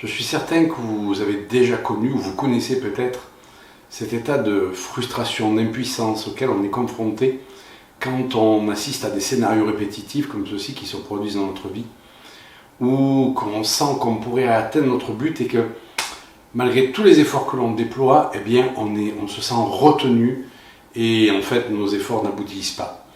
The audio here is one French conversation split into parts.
Je suis certain que vous avez déjà connu ou vous connaissez peut-être cet état de frustration, d'impuissance auquel on est confronté quand on assiste à des scénarios répétitifs comme ceux-ci qui se produisent dans notre vie, ou qu'on sent qu'on pourrait atteindre notre but et que malgré tous les efforts que l'on déploie, eh bien on se sent retenu et en fait nos efforts n'aboutissent pas.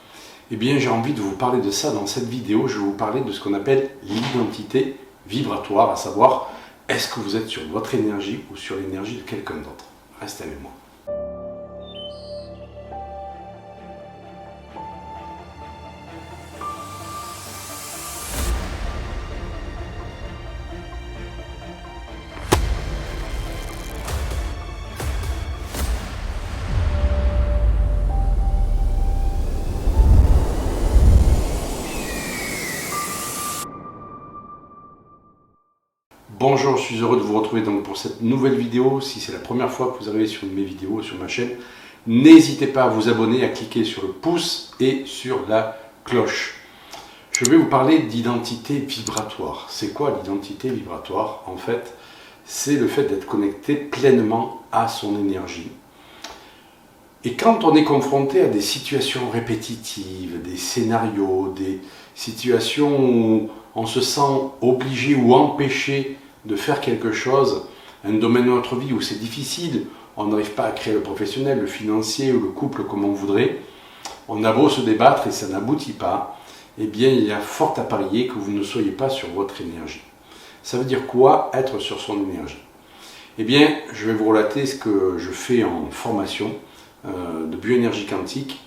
Eh bien j'ai envie de vous parler de ça dans cette vidéo. Je vais vous parler de ce qu'on appelle l'identité vibratoire, à savoir est-ce que vous êtes sur votre énergie ou sur l'énergie de quelqu'un d'autre. Restez avec moi. Bonjour, je suis heureux de vous retrouver donc pour cette nouvelle vidéo. Si c'est la première fois que vous arrivez sur une de mes vidéos sur ma chaîne, n'hésitez pas à vous abonner, à cliquer sur le pouce et sur la cloche. Je vais vous parler d'identité vibratoire. C'est quoi l'identité vibratoire? En fait, c'est le fait d'être connecté pleinement à son énergie. Et quand on est confronté à des situations répétitives, des scénarios, des situations où on se sent obligé ou empêché de faire quelque chose, un domaine de notre vie où c'est difficile, on n'arrive pas à créer le professionnel, le financier ou le couple comme on voudrait, on a beau se débattre et ça n'aboutit pas, eh bien il y a fort à parier que vous ne soyez pas sur votre énergie. Ça veut dire quoi, être sur son énergie? Eh bien, je vais vous relater ce que je fais en formation de bioénergie quantique.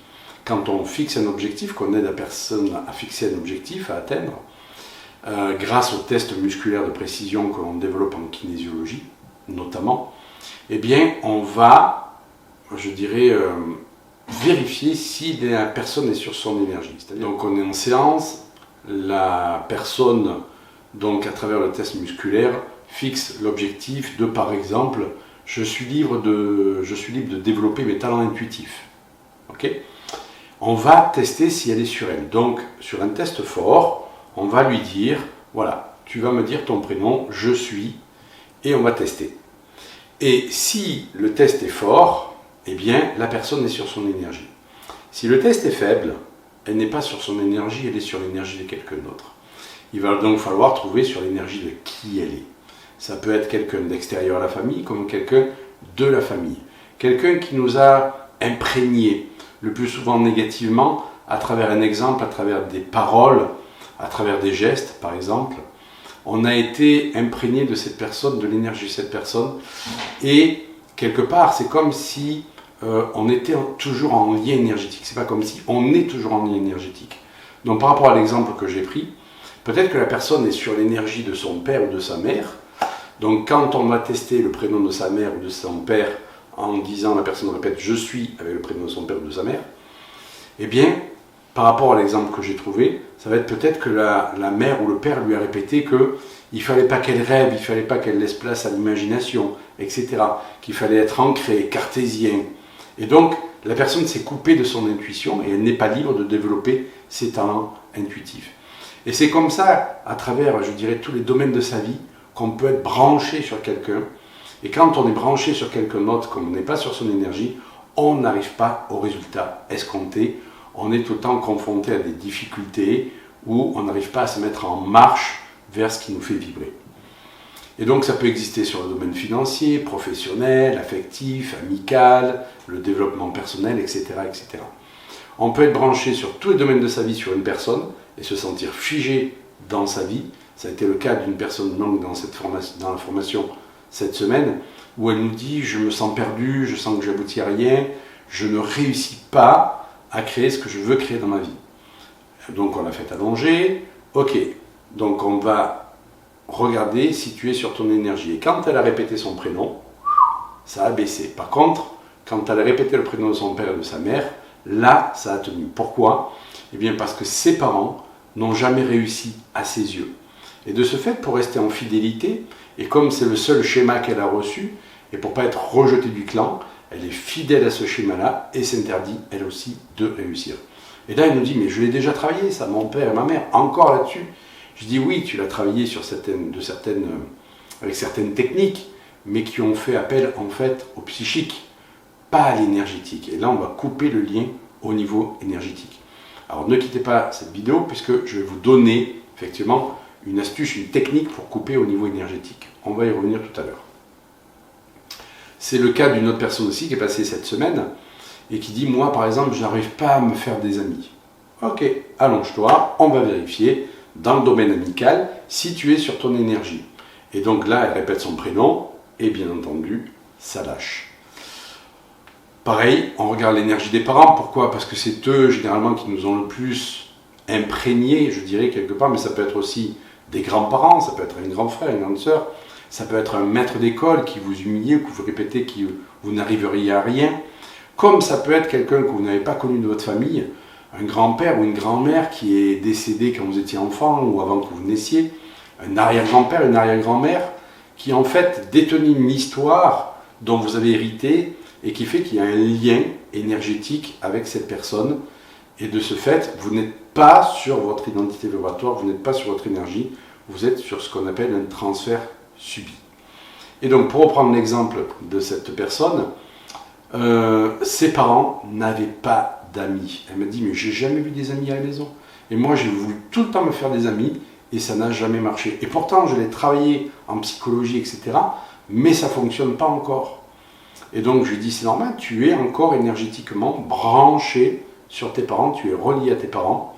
Quand on fixe un objectif, qu'on aide la personne à fixer un objectif, à atteindre, grâce aux tests musculaires de précision que l'on développe en kinésiologie, notamment, eh bien, on va, je dirais, vérifier si la personne est sur son énergie. Donc, on est en séance, la personne, donc à travers le test musculaire, fixe l'objectif de, par exemple, je suis libre de développer mes talents intuitifs. Okay? On va tester si elle est sur elle. Donc, sur un test fort, on va lui dire, voilà, tu vas me dire ton prénom, je suis, et on va tester. Et si le test est fort, eh bien, la personne est sur son énergie. Si le test est faible, elle n'est pas sur son énergie, elle est sur l'énergie de quelqu'un d'autre. Il va donc falloir trouver sur l'énergie de qui elle est. Ça peut être quelqu'un d'extérieur à la famille, comme quelqu'un de la famille. Quelqu'un qui nous a imprégnés, le plus souvent négativement, à travers un exemple, à travers des paroles, à travers des gestes, par exemple. On a été imprégné de cette personne, de l'énergie de cette personne, et quelque part, c'est comme si on était toujours en lien énergétique. C'est pas comme si on est toujours en lien énergétique. Donc, par rapport à l'exemple que j'ai pris, peut-être que la personne est sur l'énergie de son père ou de sa mère. Donc, quand on va tester le prénom de sa mère ou de son père en disant, la personne répète « je suis » avec le prénom de son père ou de sa mère, eh bien, par rapport à l'exemple que j'ai trouvé, ça va être peut-être que la mère ou le père lui a répété qu'il ne fallait pas qu'elle rêve, il ne fallait pas qu'elle laisse place à l'imagination, etc. Qu'il fallait être ancré, cartésien. Et donc, la personne s'est coupée de son intuition et elle n'est pas libre de développer ses talents intuitifs. Et c'est comme ça, à travers, je dirais, tous les domaines de sa vie, qu'on peut être branché sur quelqu'un. Et quand on est branché sur quelqu'un d'autre, comme on n'est pas sur son énergie, on n'arrive pas au résultat escompté. On est tout le temps confronté à des difficultés où on n'arrive pas à se mettre en marche vers ce qui nous fait vibrer. Et donc ça peut exister sur le domaine financier, professionnel, affectif, amical, le développement personnel, etc., etc. On peut être branché sur tous les domaines de sa vie sur une personne et se sentir figé dans sa vie. Ça a été le cas d'une personne longue dans la formation cette semaine, où elle nous dit « je me sens perdu, je sens que j'aboutis à rien, je ne réussis pas à créer ce que je veux créer dans ma vie ». Donc on l'a fait allonger, ok, donc on va regarder si tu es sur ton énergie. Et quand elle a répété son prénom, ça a baissé. Par contre, quand elle a répété le prénom de son père et de sa mère, là, ça a tenu. Pourquoi? Eh bien parce que ses parents n'ont jamais réussi à ses yeux. Et de ce fait, pour rester en fidélité, et comme c'est le seul schéma qu'elle a reçu, et pour ne pas être rejetée du clan, elle est fidèle à ce schéma-là et s'interdit, elle aussi, de réussir. Et là, elle nous dit, mais je l'ai déjà travaillé, ça, mon père et ma mère, encore là-dessus. Je dis, oui, tu l'as travaillé sur certaines avec certaines techniques, mais qui ont fait appel en fait au psychique, pas à l'énergétique. Et là, on va couper le lien au niveau énergétique. Alors ne quittez pas cette vidéo puisque je vais vous donner effectivement une astuce, une technique pour couper au niveau énergétique. On va y revenir tout à l'heure. C'est le cas d'une autre personne aussi qui est passée cette semaine et qui dit, moi par exemple, je n'arrive pas à me faire des amis. Ok, allonge-toi, on va vérifier dans le domaine amical si tu es sur ton énergie. Et donc là, elle répète son prénom et bien entendu, ça lâche. Pareil, on regarde l'énergie des parents. Pourquoi? Parce que c'est eux généralement qui nous ont le plus imprégnés, je dirais quelque part, mais ça peut être aussi des grands-parents, ça peut être un grand frère, une grande sœur, ça peut être un maître d'école qui vous humilie ou que vous répétez que vous n'arriveriez à rien, comme ça peut être quelqu'un que vous n'avez pas connu de votre famille, un grand-père ou une grand-mère qui est décédé quand vous étiez enfant ou avant que vous naissiez, un arrière-grand-père, une arrière-grand-mère, qui en fait détenait une histoire dont vous avez hérité et qui fait qu'il y a un lien énergétique avec cette personne. Et de ce fait, vous n'êtes pas sur votre identité vibratoire, vous n'êtes pas sur votre énergie, vous êtes sur ce qu'on appelle un transfert subi. Et donc, pour reprendre l'exemple de cette personne, ses parents n'avaient pas d'amis. Elle m'a dit, mais j'ai jamais vu des amis à la maison. Et moi, j'ai voulu tout le temps me faire des amis et ça n'a jamais marché. Et pourtant, je l'ai travaillé en psychologie, etc. Mais ça ne fonctionne pas encore. Et donc, je lui ai dit, c'est normal, tu es encore énergétiquement branché sur tes parents, tu es relié à tes parents.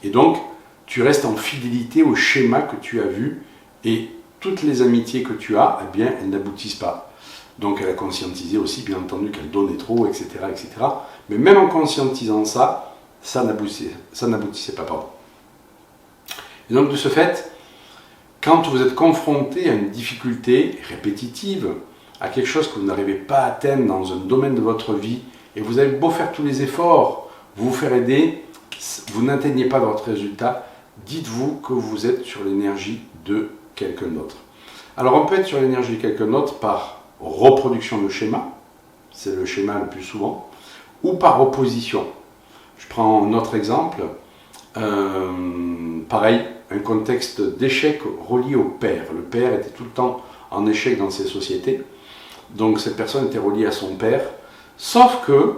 Et donc, tu restes en fidélité au schéma que tu as vu et toutes les amitiés que tu as, eh bien, elles n'aboutissent pas. Donc, elle a conscientisé aussi, bien entendu, qu'elle donnait trop, etc., etc. Mais même en conscientisant ça, ça n'aboutissait pas. Pardon. Et donc, de ce fait, quand vous êtes confronté à une difficulté répétitive, à quelque chose que vous n'arrivez pas à atteindre dans un domaine de votre vie, et vous avez beau faire tous les efforts, vous faire aider, vous n'atteignez pas votre résultat, dites-vous que vous êtes sur l'énergie de quelqu'un d'autre. Alors on peut être sur l'énergie de quelqu'un d'autre par reproduction de schéma, c'est le schéma le plus souvent, ou par opposition. Je prends un autre exemple, pareil, un contexte d'échec relié au père. Le père était tout le temps en échec dans ses sociétés, donc cette personne était reliée à son père, sauf que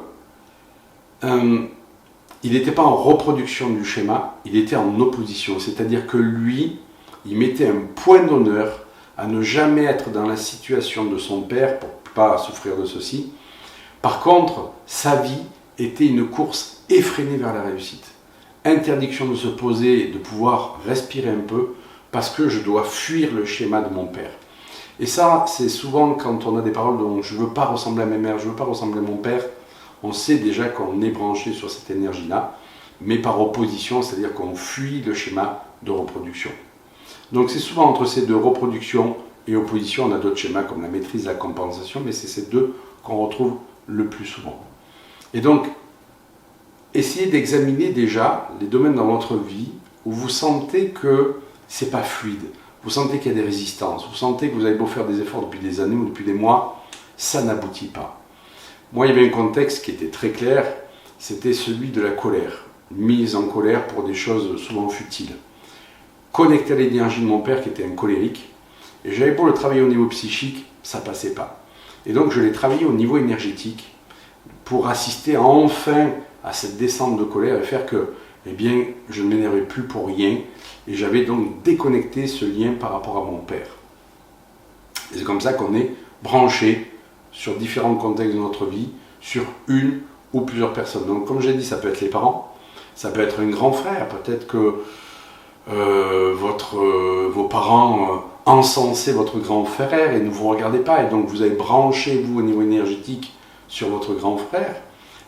il n'était pas en reproduction du schéma, il était en opposition, c'est-à-dire que lui, il mettait un point d'honneur à ne jamais être dans la situation de son père pour ne pas souffrir de ceci. Par contre, sa vie était une course effrénée vers la réussite. Interdiction de se poser et de pouvoir respirer un peu parce que je dois fuir le schéma de mon père. Et ça, c'est souvent quand on a des paroles dont je ne veux pas ressembler à ma mère, je ne veux pas ressembler à mon père, on sait déjà qu'on est branché sur cette énergie-là, mais par opposition, c'est-à-dire qu'on fuit le schéma de reproduction. Donc c'est souvent entre ces deux, reproduction et opposition, on a d'autres schémas comme la maîtrise, la compensation, mais c'est ces deux qu'on retrouve le plus souvent. Et donc, essayez d'examiner déjà les domaines dans votre vie où vous sentez que c'est pas fluide, vous sentez qu'il y a des résistances, vous sentez que vous avez beau faire des efforts depuis des années ou depuis des mois, ça n'aboutit pas. Moi, il y avait un contexte qui était très clair, c'était celui de la colère, mise en colère pour des choses souvent futiles. Connecté à l'énergie de mon père qui était un colérique, et j'avais beau le travailler au niveau psychique, ça passait pas. Et donc je l'ai travaillé au niveau énergétique pour assister enfin à cette descente de colère et faire que, eh bien, je ne m'énervais plus pour rien, et j'avais donc déconnecté ce lien par rapport à mon père. Et c'est comme ça qu'on est branché sur différents contextes de notre vie, sur une ou plusieurs personnes. Donc comme j'ai dit, ça peut être les parents, ça peut être un grand frère, peut-être que vos parents encensaient votre grand frère et ne vous regardez pas, et donc vous avez branché, vous, au niveau énergétique, sur votre grand frère.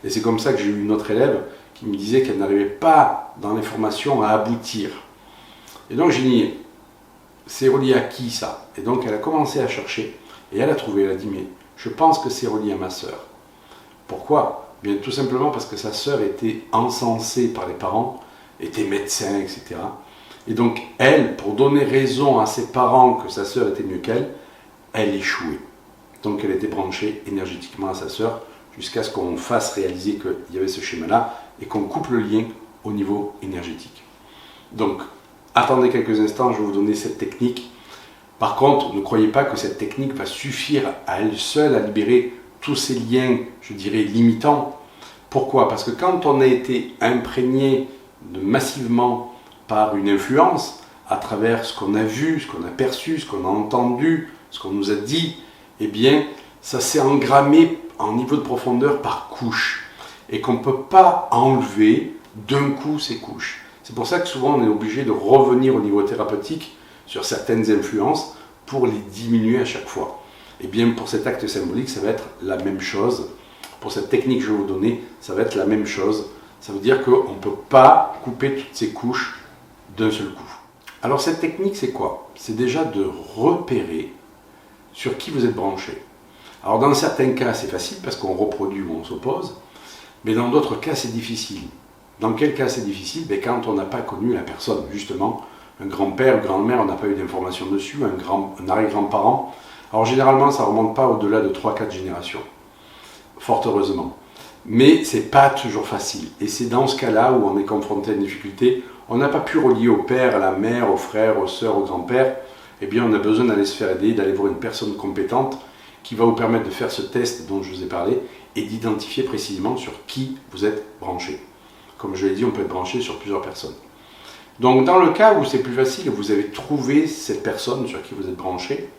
Et c'est comme ça que j'ai eu une autre élève qui me disait qu'elle n'arrivait pas dans les formations à aboutir. Et donc j'ai dit, c'est relié à qui ça? Et donc elle a commencé à chercher, et elle a trouvé, elle a dit, mais je pense que c'est relié à ma sœur. Pourquoi? Bien, tout simplement parce que sa sœur était encensée par les parents, était médecin, etc. Et donc elle, pour donner raison à ses parents que sa sœur était mieux qu'elle, elle échouait. Donc elle était branchée énergétiquement à sa sœur, jusqu'à ce qu'on fasse réaliser qu'il y avait ce schéma-là, et qu'on coupe le lien au niveau énergétique. Donc, attendez quelques instants, je vais vous donner cette technique, Par contre, ne croyez pas que cette technique va suffire à elle seule à libérer tous ces liens, je dirais, limitants. Pourquoi? Parce que quand on a été imprégné massivement par une influence, à travers ce qu'on a vu, ce qu'on a perçu, ce qu'on a entendu, ce qu'on nous a dit, eh bien, ça s'est engrammé en niveau de profondeur par couches. Et qu'on ne peut pas enlever d'un coup ces couches. C'est pour ça que souvent on est obligé de revenir au niveau thérapeutique sur certaines influences pour les diminuer à chaque fois. Et bien pour cet acte symbolique, ça va être la même chose. Pour cette technique que je vais vous donner, ça va être la même chose. Ça veut dire qu'on ne peut pas couper toutes ces couches d'un seul coup. Alors cette technique, c'est quoi? C'est déjà de repérer sur qui vous êtes branché. Alors dans certains cas, c'est facile parce qu'on reproduit ou on s'oppose, mais dans d'autres cas, c'est difficile. Dans quel cas c'est difficile? Quand on n'a pas connu la personne, justement, un grand-père, une grand-mère, on n'a pas eu d'informations dessus, un arrière-grand-parent. Alors généralement, ça ne remonte pas au-delà de 3-4 générations, fort heureusement. Mais ce n'est pas toujours facile. Et c'est dans ce cas-là où on est confronté à une difficulté. On n'a pas pu relier au père, à la mère, aux frères, aux sœurs, au grand-père. Eh bien, on a besoin d'aller se faire aider, d'aller voir une personne compétente qui va vous permettre de faire ce test dont je vous ai parlé et d'identifier précisément sur qui vous êtes branché. Comme je l'ai dit, on peut être branché sur plusieurs personnes. Donc, dans le cas où c'est plus facile, vous avez trouvé cette personne sur qui vous êtes branché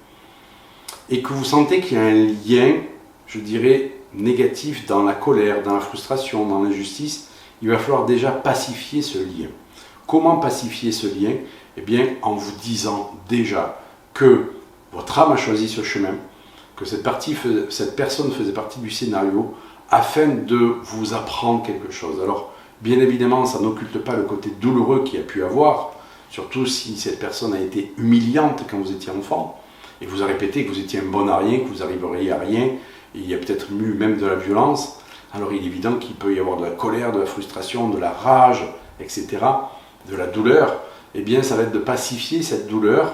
et que vous sentez qu'il y a un lien, je dirais, négatif dans la colère, dans la frustration, dans l'injustice, il va falloir déjà pacifier ce lien. Comment pacifier ce lien? Eh bien, en vous disant déjà que votre âme a choisi ce chemin, que cette personne faisait partie du scénario afin de vous apprendre quelque chose. Alors, bien évidemment, ça n'occulte pas le côté douloureux qu'il y a pu avoir, surtout si cette personne a été humiliante quand vous étiez enfant, et vous a répété que vous étiez un bon à rien, que vous arriveriez à rien, et il y a peut-être eu même de la violence. Alors il est évident qu'il peut y avoir de la colère, de la frustration, de la rage, etc., de la douleur. Eh bien, ça va être de pacifier cette douleur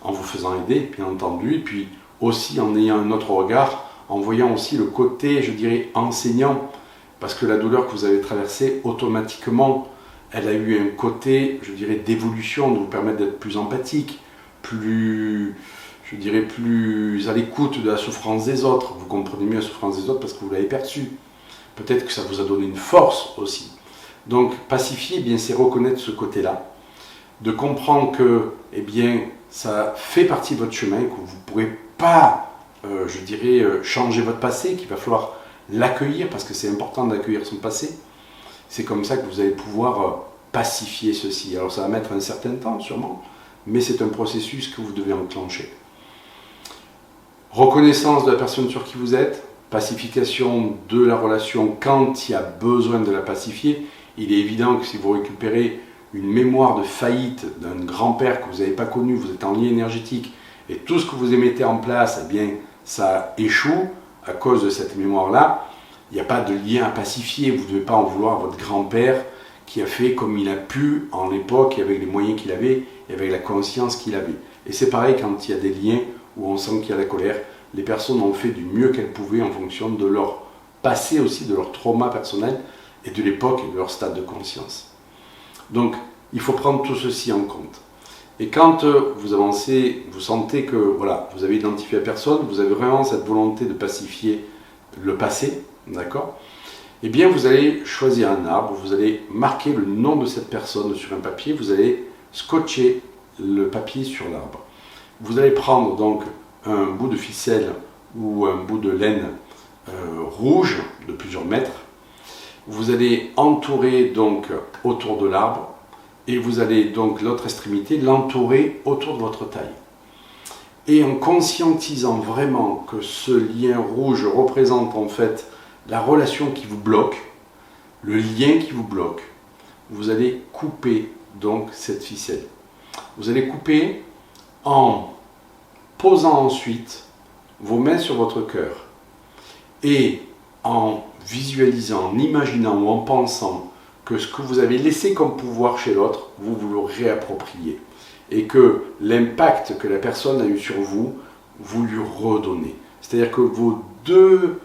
en vous faisant aider, bien entendu, et puis aussi en ayant un autre regard, en voyant aussi le côté, je dirais, enseignant, parce que la douleur que vous avez traversée, automatiquement, elle a eu un côté, je dirais, d'évolution, de vous permettre d'être plus empathique, plus, je dirais, plus à l'écoute de la souffrance des autres. Vous comprenez mieux la souffrance des autres parce que vous l'avez perçue. Peut-être que ça vous a donné une force aussi. Donc, pacifier, eh bien, c'est reconnaître ce côté-là, de comprendre que, eh bien, ça fait partie de votre chemin, que vous ne pourrez pas, je dirais, changer votre passé, qu'il va falloir l'accueillir, parce que c'est important d'accueillir son passé. C'est comme ça que vous allez pouvoir pacifier ceci. Alors ça va mettre un certain temps sûrement, mais c'est un processus que vous devez enclencher. Reconnaissance de la personne sur qui vous êtes, pacification de la relation quand il y a besoin de la pacifier. Il est évident que si vous récupérez une mémoire de faillite d'un grand-père que vous n'avez pas connu, vous êtes en lien énergétique, et tout ce que vous mettez en place, eh bien, ça échoue à cause de cette mémoire-là. Il n'y a pas de lien à pacifier, vous ne devez pas en vouloir à votre grand-père qui a fait comme il a pu en l'époque, avec les moyens qu'il avait, et avec la conscience qu'il avait. Et c'est pareil quand il y a des liens où on sent qu'il y a la colère. Les personnes ont fait du mieux qu'elles pouvaient en fonction de leur passé aussi, de leur trauma personnel, et de l'époque et de leur stade de conscience. Donc, il faut prendre tout ceci en compte. Et quand vous avancez, vous sentez que voilà, vous avez identifié la personne, vous avez vraiment cette volonté de pacifier le passé, d'accord? Eh bien, vous allez choisir un arbre, vous allez marquer le nom de cette personne sur un papier, vous allez scotcher le papier sur l'arbre. Vous allez prendre donc un bout de ficelle ou un bout de laine rouge de plusieurs mètres. Vous allez entourer donc autour de l'arbre et vous allez donc l'autre extrémité l'entourer autour de votre taille. Et en conscientisant vraiment que ce lien rouge représente en fait la relation qui vous bloque, le lien qui vous bloque, vous allez couper donc cette ficelle. Vous allez couper en posant ensuite vos mains sur votre cœur et en visualisant, en imaginant ou en pensant que ce que vous avez laissé comme pouvoir chez l'autre, vous vous le réappropriez. Et que l'impact que la personne a eu sur vous, vous lui redonnez. C'est-à-dire que vos deux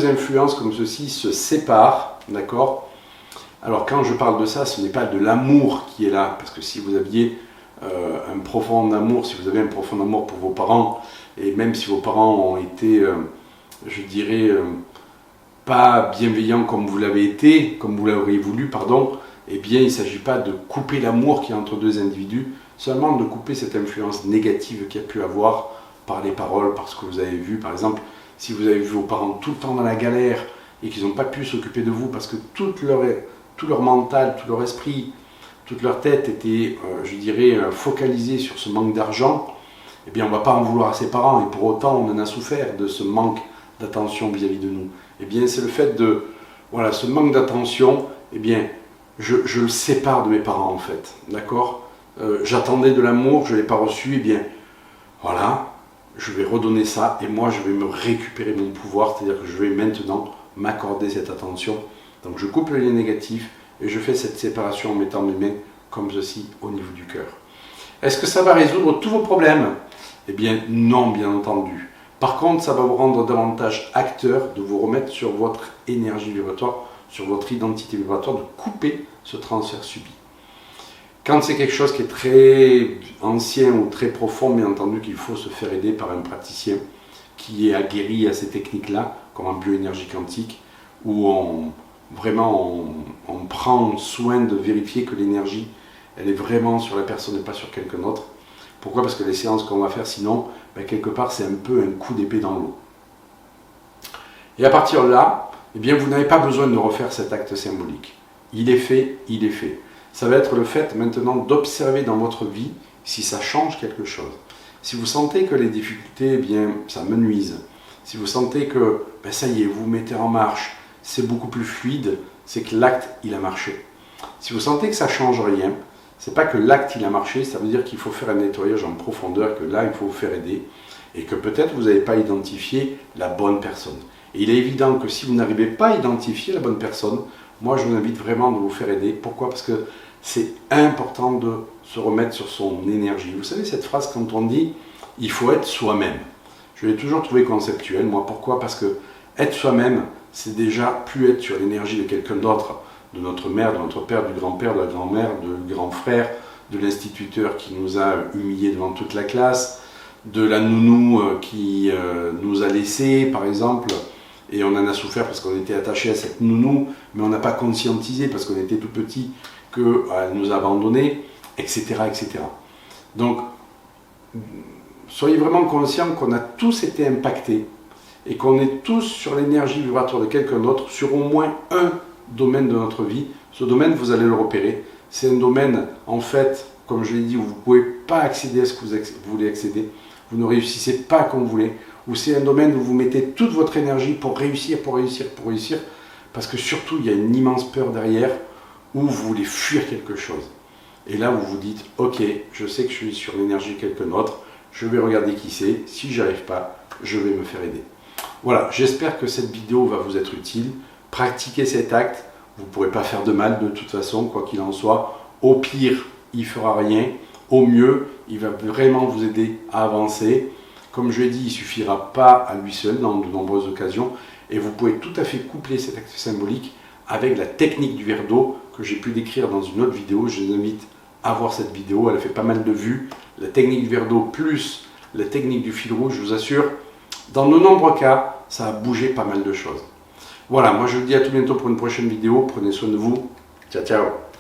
influences comme ceci se séparent, d'accord? Alors quand je parle de ça, ce n'est pas de l'amour qui est là, parce que si vous aviez un profond amour, si vous avez un profond amour pour vos parents, et même si vos parents ont été, je dirais, pas bienveillants comme vous l'avez été, comme vous l'auriez voulu, pardon, eh bien il ne s'agit pas de couper l'amour qu'il y a entre deux individus, seulement de couper cette influence négative qu'il y a pu avoir par les paroles, par ce que vous avez vu. Par exemple, si vous avez vu vos parents tout le temps dans la galère et qu'ils n'ont pas pu s'occuper de vous parce que tout leur mental, tout leur esprit, toute leur tête était, je dirais, focalisée sur ce manque d'argent, eh bien on ne va pas en vouloir à ses parents, et pour autant on en a souffert de ce manque d'attention vis-à-vis de nous. Eh bien c'est le fait de, voilà, ce manque d'attention, eh bien je le sépare de mes parents en fait, d'accord. J'attendais de l'amour, je ne l'ai pas reçu, eh bien voilà, je vais redonner ça, et moi je vais me récupérer mon pouvoir, c'est-à-dire que je vais maintenant m'accorder cette attention. Donc je coupe le lien négatif, et je fais cette séparation en mettant mes mains comme ceci au niveau du cœur. Est-ce que ça va résoudre tous vos problèmes? Eh bien non, bien entendu. Par contre, ça va vous rendre davantage acteur de vous remettre sur votre énergie vibratoire, sur votre identité vibratoire, de couper ce transfert subi. Quand c'est quelque chose qui est très ancien ou très profond, bien entendu qu'il faut se faire aider par un praticien qui est aguerri à ces techniques-là, comme en bioénergie quantique, où on prend soin de vérifier que l'énergie, elle est vraiment sur la personne et pas sur quelqu'un d'autre. Pourquoi? Parce que les séances qu'on va faire, sinon, quelque part, c'est un peu un coup d'épée dans l'eau. Et à partir de là, eh bien, vous n'avez pas besoin de refaire cet acte symbolique. Il est fait, il est fait. Ça va être le fait maintenant d'observer dans votre vie si ça change quelque chose. Si vous sentez que les difficultés, eh bien, ça me nuise. Si vous sentez que, ça y est, vous vous mettez en marche, c'est beaucoup plus fluide, c'est que l'acte, il a marché. Si vous sentez que ça ne change rien, c'est pas que l'acte, il a marché, ça veut dire qu'il faut faire un nettoyage en profondeur, que là, il faut vous faire aider, et que peut-être vous n'avez pas identifié la bonne personne. Et il est évident que si vous n'arrivez pas à identifier la bonne personne, moi, je vous invite vraiment de vous faire aider. Pourquoi? Parce que c'est important de se remettre sur son énergie. Vous savez, cette phrase, quand on dit « il faut être soi-même », je l'ai toujours trouvé conceptuelle. Moi, pourquoi? Parce que être soi-même, c'est déjà plus être sur l'énergie de quelqu'un d'autre, de notre mère, de notre père, du grand-père, de la grand-mère, du grand frère, de l'instituteur qui nous a humiliés devant toute la classe, de la nounou qui nous a laissés, par exemple, et on en a souffert parce qu'on était attaché à cette nounou, mais on n'a pas conscientisé parce qu'on était tout petit qu'elle nous a abandonnés, etc., etc. Donc, soyez vraiment conscients qu'on a tous été impactés et qu'on est tous sur l'énergie vibratoire de quelqu'un d'autre, sur au moins un domaine de notre vie. Ce domaine, vous allez le repérer. C'est un domaine, en fait, comme je l'ai dit, où vous ne pouvez pas accéder à ce que vous voulez accéder. Vous ne réussissez pas comme vous voulez. Ou c'est un domaine où vous mettez toute votre énergie pour réussir, parce que surtout, il y a une immense peur derrière, où vous voulez fuir quelque chose. Et là, vous vous dites, ok, je sais que je suis sur l'énergie de quelqu'un d'autre, je vais regarder qui c'est, si j'y arrive pas, je vais me faire aider. Voilà, j'espère que cette vidéo va vous être utile. Pratiquez cet acte, vous ne pourrez pas faire de mal de toute façon, quoi qu'il en soit. Au pire, il ne fera rien. Au mieux, il va vraiment vous aider à avancer. Comme je l'ai dit, il ne suffira pas à lui seul dans de nombreuses occasions. Et vous pouvez tout à fait coupler cet acte symbolique avec la technique du verre d'eau que j'ai pu décrire dans une autre vidéo. Je vous invite à voir cette vidéo, elle a fait pas mal de vues. La technique du verre d'eau plus la technique du fil rouge, je vous assure, dans de nombreux cas, ça a bougé pas mal de choses. Voilà, moi je vous dis à tout bientôt pour une prochaine vidéo. Prenez soin de vous. Ciao, ciao.